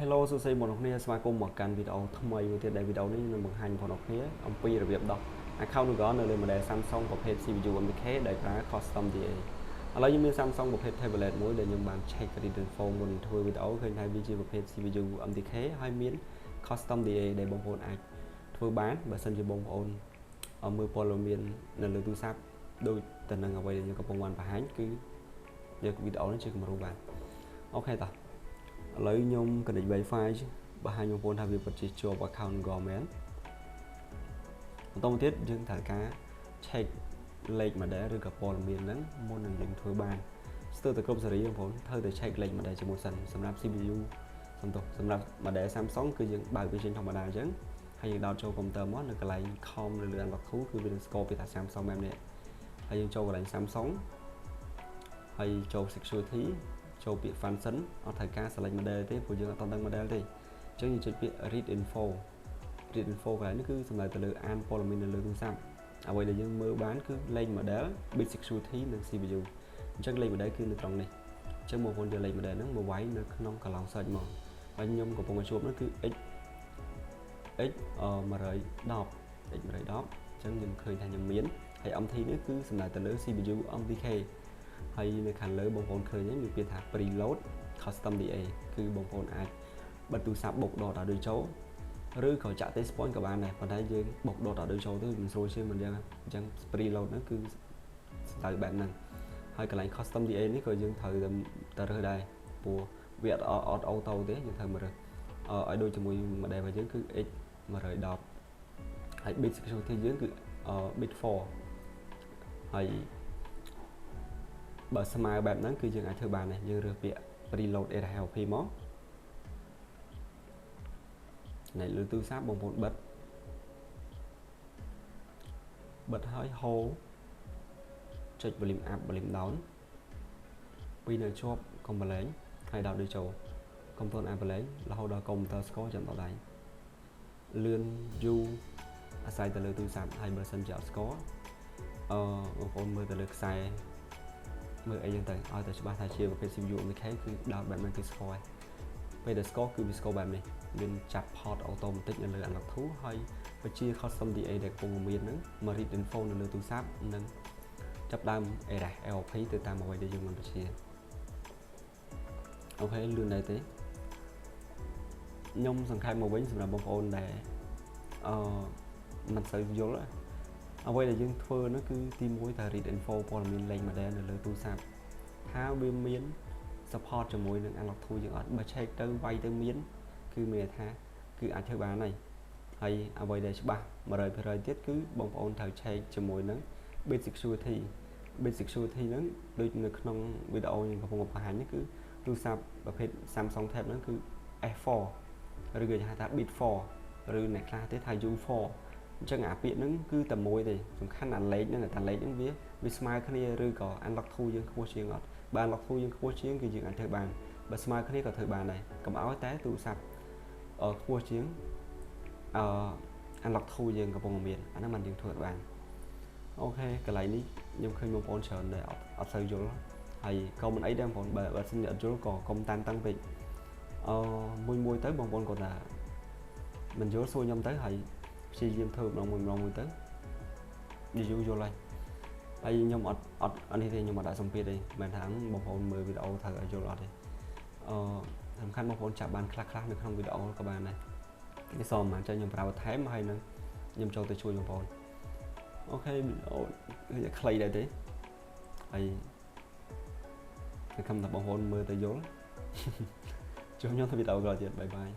Hello សួស្តីបងប្អូនគ្នាស្វាគមន៍មកកាន់វីដេអូថ្មីមួយទៀតដែលវីដេអូនេះនឹងបង្ហាញបងប្អូនគ្នាអំពីរបៀបដោះ account នៅលើ model Samsung ប្រភេទ CPU MK ដែលប្រើ custom DA ឥឡូវខ្ញុំមាន Samsung ប្រភេទ tablet មួយដែលខ្ញុំបាន check read info មុនធ្វើវីដេអូឃើញថាវាជាប្រភេទ CPU MK ហើយមាន custom DA ដែលបងប្អូនអាចធ្វើបានបើសិនជាបងប្អូនមើលព័ត៌មាននៅលើទូរស័ព្ទដូចទៅនឹងអ្វីដែលខ្ញុំកំពុងបានបង្ហាញគឺយកវីដេអូនេះជាគំរូបានអូខេតោះឥឡូវខ្ញុំ connect Wi-Fi បង្ហាញបងប្អូនថាវាពិតជាជាប់ account ក៏មែនបន្តមកទៀតយើងត្រូវការ check លេខ model ឬក៏ព័ត៌មានហ្នឹងមុននឹងយើងធ្វើបានស្ទើរតែគ្រប់សេរីបងប្អូនត្រូវតែ check លេខ model ជាមួយសិនសម្រាប់ CPU សម្រាប់ model Samsung គឺយើងបើកវាចេញធម្មតាអញ្ចឹងហើយយើងដោតចូល computer មកនៅកន្លែង com នៅលើ unlock tool គឺវានឹង score ពីថា Samsung បែបនេះហើយយើងចូលកន្លែង Samsung ហើយចូល security ចូលពាក្យ function អត់ត្រូវការ select model ទេព្រោះយើងអត់ដឹង model ទេអញ្ចឹងយើងចុចពាក្យ read info កន្លែងនេះគឺសំដៅទៅលើអានព័ត៌មាននៅលើទូរស័ព្ទអ្វីដែលយើងមើលបានគឺលេខ model bit security និង CPU អញ្ចឹងលេខ model គឺនៅត្រង់នេះអញ្ចឹងបងប្អូនយកលេខ model ហ្នឹងមកវាយនៅក្នុងកន្លង search មកហើយខ្ញុំកំពុងជួបនោះគឺ x 110 x 110អញ្ចឹងខ្ញុំឃើញថាខ្ញុំមានហើយ MT នេះគឺសំដៅទៅលើ CPU MTK ហើយនៅខាងលើបងប្អូនឃើញមានពាក្យថា preload custom DA គឺបងប្អូនអាចបិទទូរស័ព្ទបុកដកដល់ដូចចូលឬក៏ចាក់ test point ក៏បានដែរប៉ុន្តែយើងបុកដកដល់ដូចចូលទៅមិនស្រួលជាងមិនយ៉ាងអញ្ចឹង preload ហ្នឹងគឺស្ដៅបែបហ្នឹងហើយកន្លែង custom DA នេះក៏យើងត្រូវតែរើសដែរព្រោះវាអត់ auto ទេយើងត្រូវមករើសឲ្យដូចជាមួយ model របស់យើងគឺ x 110ហើយ bit security យើងគឺ bit 4ហើយបើស្មើបែបហ្នឹងគឺយើងអាចធ្វើបានដែរយើងរើសពាក្យ preload RHLP មកនៅលើទូរស័ព្ទបងប្អូនបិទហើយ hold ចុច volume up volume down ពីនៅជាប់កុំបលែងហើយដល់ដូចចូលកុំព្យូទ័រអាប់លែងរហូតដល់កុំព្យូទ័រ score ចាំដល់ដៃលឿនយូរអាស្រ័យទៅលើទូរស័ព្ទហើយបើសិនជាអត់ score បងប្អូនមើលទៅលើខ្សែមើលអីចឹងទៅឲ្យតែច្បាស់ថាជាប្រភេទ CPU MK គឺដោតបែបហ្នឹងគឺ score ហើយពេលដែល score គឺវា score បែបនេះមានចាប់ port automatic នៅលើ unlock tool ហើយបញ្ជា custom DA ដែលកំពុងមានហ្នឹងមក read info នៅលើទូរស័ព្ទនិងចាប់ដើម RHLP ទៅតាមអ្វីដែលយើងបានបញ្ជាអូខេលឿនដែរទេខ្ញុំសង្ខេបមកវិញសម្រាប់បងប្អូនដែលមិនសូវយល់អ្វីដែលយើងធ្វើនោះគឺទី1ថា read info ព័ត៌មានលេខ model នៅលើទូរស័ព្ទថាវាមាន support ជាមួយនឹង unlock tool យើងអត់បើ check ទៅវាយទៅមានគឺមានថាគឺអាចធ្វើបានហើយអ្វីដែលច្បាស់ 100% ទៀតគឺបងប្អូនត្រូវ check ជាមួយនឹង bit security ហ្នឹងដូចនៅក្នុងវីដេអូខ្ញុំកំពុងបង្ហាញនេះគឺទូរស័ព្ទប្រភេទ Samsung Tab ហ្នឹងគឺ S4 ឬគេហៅថា bit 4ឬអ្នកខ្លះទៀតថា U4 អញ្ចឹងអាពាក្យហ្នឹងគឺតែមួយទេសំខាន់អាលេខហ្នឹងវាស្មើគ្នាឬក៏ unlock tool យើងខ្ពស់ជាងអត់បើ unlock tool យើងខ្ពស់ជាងគឺយើងអាចធ្វើបានបើស្មើគ្នាក៏ធ្វើបានដែរកុំឲ្យតែទូរស័ព្ទខ្ពស់ជាងunlock tool យើងកំពុងមានអាហ្នឹងមិនយើងធ្វើបានអូខេកន្លែងនេះខ្ញុំឃើញបងប្អូនច្រើនដែរអត់សូវយល់ហើយក៏មិនអីដែរបងប្អូនបើសិនជាអត់យល់ក៏កុំតានតឹងពេកមួយទៅបងប្អូនគាត់ថាមិនយល់សួរខ្ញុំទៅហើយព្យាយាមធ្វើម្ដងមួយទៅយូរយល់ហើយខ្ញុំអត់នេះទេខ្ញុំអត់ដាក់សម្ពាធទេមិនថាបងប្អូនមើលវីដេអូត្រូវឲ្យយល់អត់ទេសំខាន់បងប្អូនចាប់បានខ្លះនៅក្នុងវីដេអូក៏បានដែរនេះសមអញ្ចឹងខ្ញុំប្រើបន្ថែមហើយនឹងខ្ញុំចូលទៅជួយបងប្អូនអូខេវីដេអូគឺខ្លីដែរទេហើយគឺខំថាបងប្អូនមើលទៅយល់ជួបខ្ញុំទៅវីដេអូក្រោយទៀតបាយបាយ